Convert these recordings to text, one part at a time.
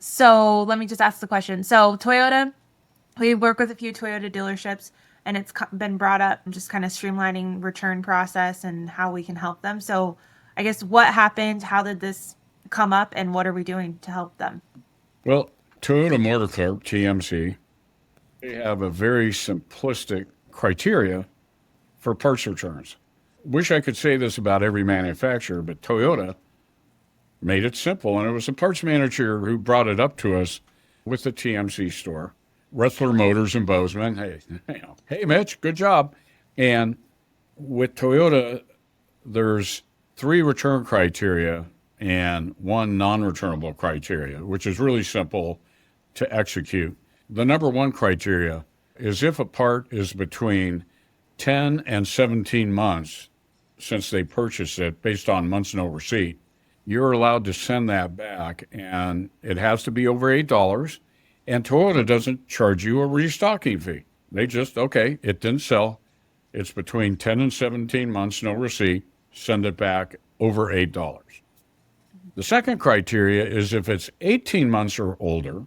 So let me just ask the question. So Toyota, we work with a few Toyota dealerships, and it's been brought up just kind of streamlining return process and how we can help them. So I guess what happened? How did this come up, and what are we doing to help them? Well, Toyota Motor Corp, TMC, they have a very simplistic criteria for parts returns. Wish I could say this about every manufacturer, but Toyota made it simple. And it was the parts manager who brought it up to us with the TMC store, Rustler Motors in Bozeman. Hey, hey, Mitch, good job. And with Toyota, there's 3 return criteria and 1 non-returnable criteria, which is really simple to execute. The number 1 criteria is if a part is between 10 and 17 months since they purchased it based on months no receipt, you're allowed to send that back, and it has to be over $8. And Toyota doesn't charge you a restocking fee. They just, okay, it didn't sell. It's between 10 and 17 months, no receipt, send it back over $8. The second criteria is if it's 18 months or older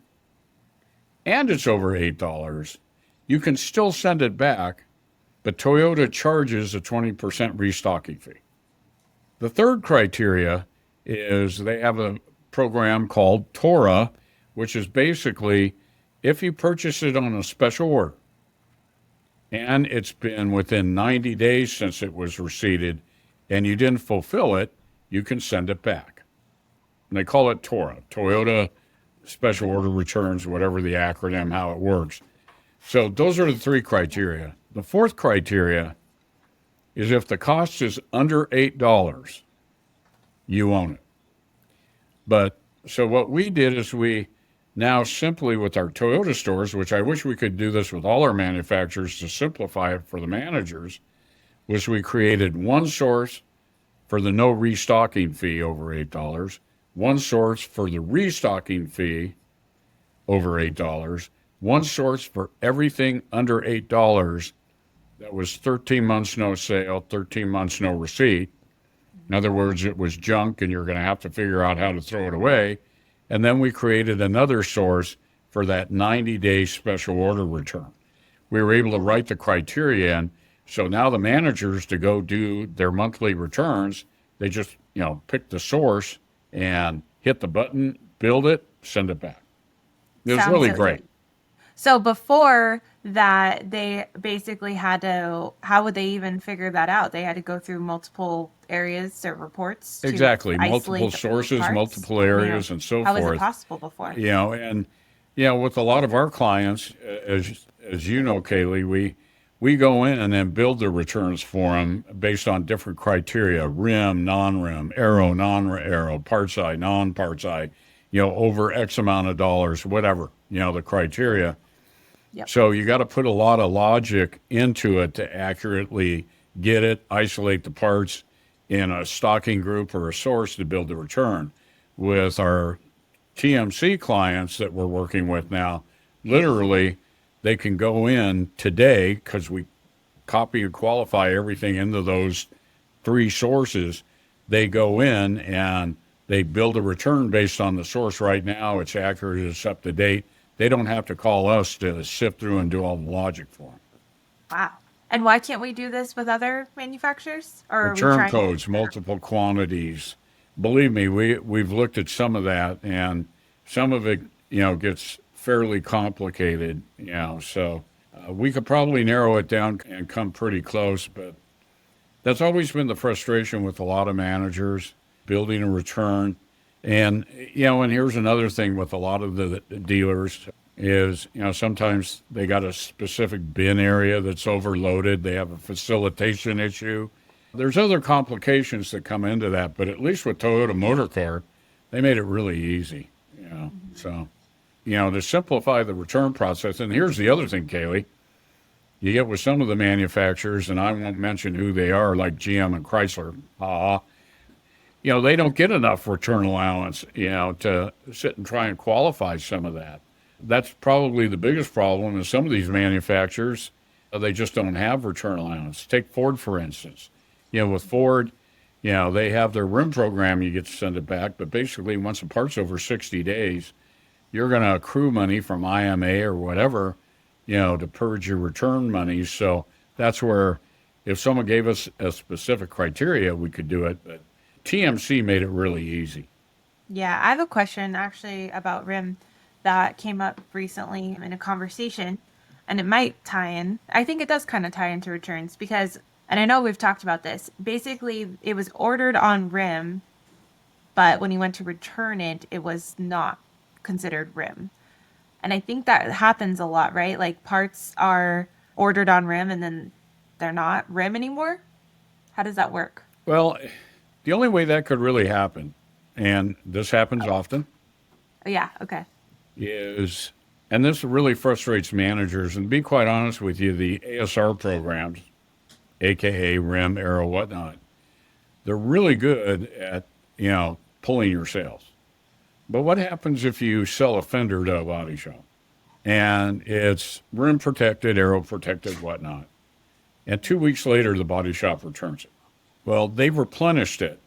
and it's over $8, you can still send it back, but Toyota charges a 20% restocking fee. The third criteria is they have a program called TORA, which is basically if you purchase it on a special order and it's been within 90 days since it was receipted and you didn't fulfill it, you can send it back. And they call it TORA, Toyota Special Order Returns, whatever the acronym, how it works. So those are the 3 criteria. The 4th criteria is if the cost is under $8, you own it. But so what we did is we now simply with our Toyota stores, which I wish we could do this with all our manufacturers to simplify it for the managers, was we created 1 source for the no restocking fee over $8, 1 source for the restocking fee over $8, 1 source for everything under $8 that was 13 months no sale, 13 months no receipt. In other words, it was junk and you're going to have to figure out how to throw it away. And then we created another source for that 90-day special order return. We were able to write the criteria in. So now the managers to go do their monthly returns, they just, pick the source and hit the button, build it, send it back. It was really great. So before that, they basically had to, how would they even figure that out? They had to go through multiple areas or reports. Exactly. Multiple sources, multiple areas, and so forth. How was it possible before? And with a lot of our clients, as you know, Kaylee, we go in and then build the returns for them based on different criteria: rim, non-rim, aero, non-aero, part side, non-part side, over X amount of dollars, whatever, the criteria. Yep. So you got to put a lot of logic into it to accurately get it, isolate the parts in a stocking group or a source to build the return. With our TMC clients that we're working with now, literally, they can go in today because we copy and qualify everything into those 3 sources. They go in and they build a return based on the source right now. It's accurate, it's up to date. They don't have to call us to sift through and do all the logic for them. Wow. And why can't we do this with other manufacturers? Or return codes, multiple quantities. Believe me, we've looked at some of that, and some of it, gets fairly complicated, so we could probably narrow it down and come pretty close, but that's always been the frustration with a lot of managers, building a return. And, and here's another thing with a lot of the dealers is, sometimes they got a specific bin area that's overloaded. They have a facilitation issue. There's other complications that come into that, but at least with Toyota Motor Corp, they made it really easy, So, to simplify the return process. And here's the other thing, Kaylee. You get with some of the manufacturers, and I won't mention who they are, like GM and Chrysler, they don't get enough return allowance, to sit and try and qualify some of that. That's probably the biggest problem is some of these manufacturers, they just don't have return allowance. Take Ford, for instance. With Ford, they have their rim program, you get to send it back, but basically once a part's over 60 days, you're going to accrue money from IMA or whatever, to purge your return money. So that's where if someone gave us a specific criteria, we could do it. But TMC made it really easy. Yeah, I have a question actually about RIM that came up recently in a conversation, and it might tie in. I think it does kind of tie into returns because, and I know we've talked about this, basically it was ordered on RIM, but when you went to return it, it was not considered RIM. And I think that happens a lot, right? Like parts are ordered on RIM and then they're not RIM anymore. How does that work? Well, the only way that could really happen, and this happens often, Oh, yeah, okay. is, and this really frustrates managers, and to be quite honest with you, the ASR programs, aka RIM, Arrow, whatnot, they're really good at, pulling your sales. But what happens if you sell a fender to a body shop and it's RIM protected, Arrow protected, whatnot, and 2 weeks later the body shop returns it? Well, they've replenished it.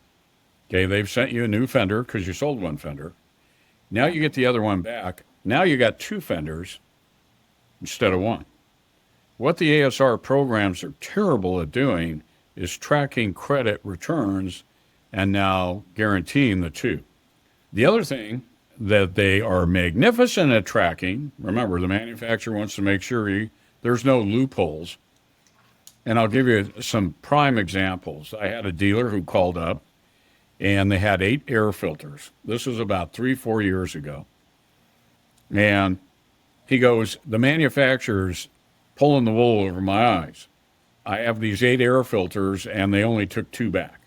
Okay, they've sent you a new fender because you sold one fender. Now you get the other one back. Now you got two fenders instead of one. What the ASR programs are terrible at doing is tracking credit returns and now guaranteeing the two. The other thing that they are magnificent at tracking, remember, the manufacturer wants to make sure there's no loopholes. And I'll give you some prime examples. I had a dealer who called up and they had 8 air filters. This was about 3-4 years ago. And he goes, the manufacturer's pulling the wool over my eyes. I have these 8 air filters and they only took 2 back.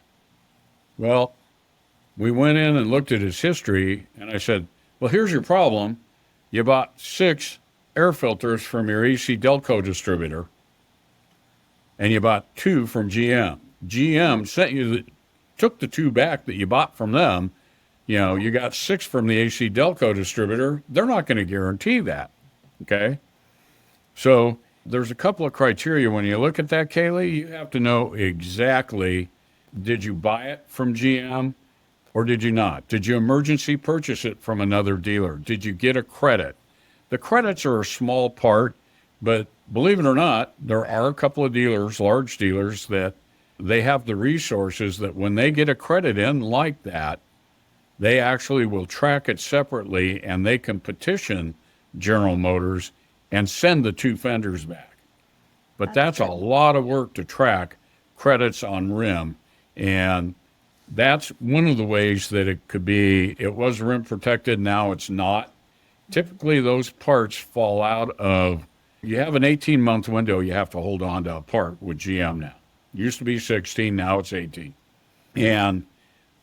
Well, we went in and looked at his history and I said, well, here's your problem. You bought 6 air filters from your AC Delco distributor and you bought 2 from GM. GM sent you took the 2 back that you bought from them. You got 6 from the AC Delco distributor. They're not going to guarantee that. Okay. So there's a couple of criteria when you look at that, Kaylee. You have to know exactly, did you buy it from GM or did you not? Did you emergency purchase it from another dealer? Did you get a credit? The credits are a small part, but believe it or not, there are a couple of dealers, large dealers, that they have the resources that when they get a credit in like that, they actually will track it separately and they can petition General Motors and send the 2 fenders back. But that's a lot of work to track credits on RIM. And that's one of the ways that it could be. It was RIM protected, now it's not. Typically, those parts fall out of, you have an 18-month window you have to hold on to a part with GM now. Used to be 16, now it's 18. And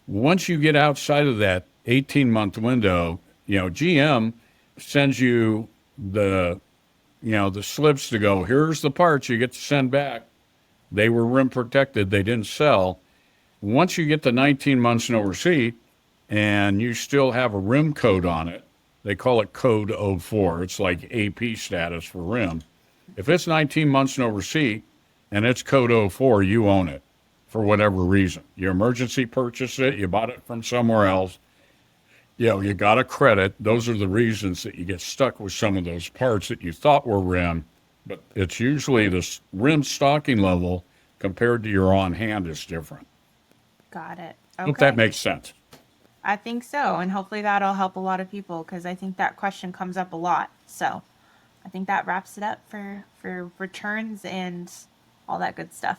once you get outside of that 18-month window, GM sends you the slips to go, here's the parts you get to send back. They were RIM protected, they didn't sell. Once you get the 19 months no receipt and you still have a RIM code on it, they call it code 04. It's like AP status for RIM. If it's 19 months no receipt and it's code 04, you own it for whatever reason. You emergency purchased it, you bought it from somewhere else, you got a credit. Those are the reasons that you get stuck with some of those parts that you thought were RIM, but it's usually the RIM stocking level compared to your on hand is different. Got it. Hope Okay. that makes sense. I think so. And hopefully that'll help a lot of people because I think that question comes up a lot. So I think that wraps it up for returns and all that good stuff.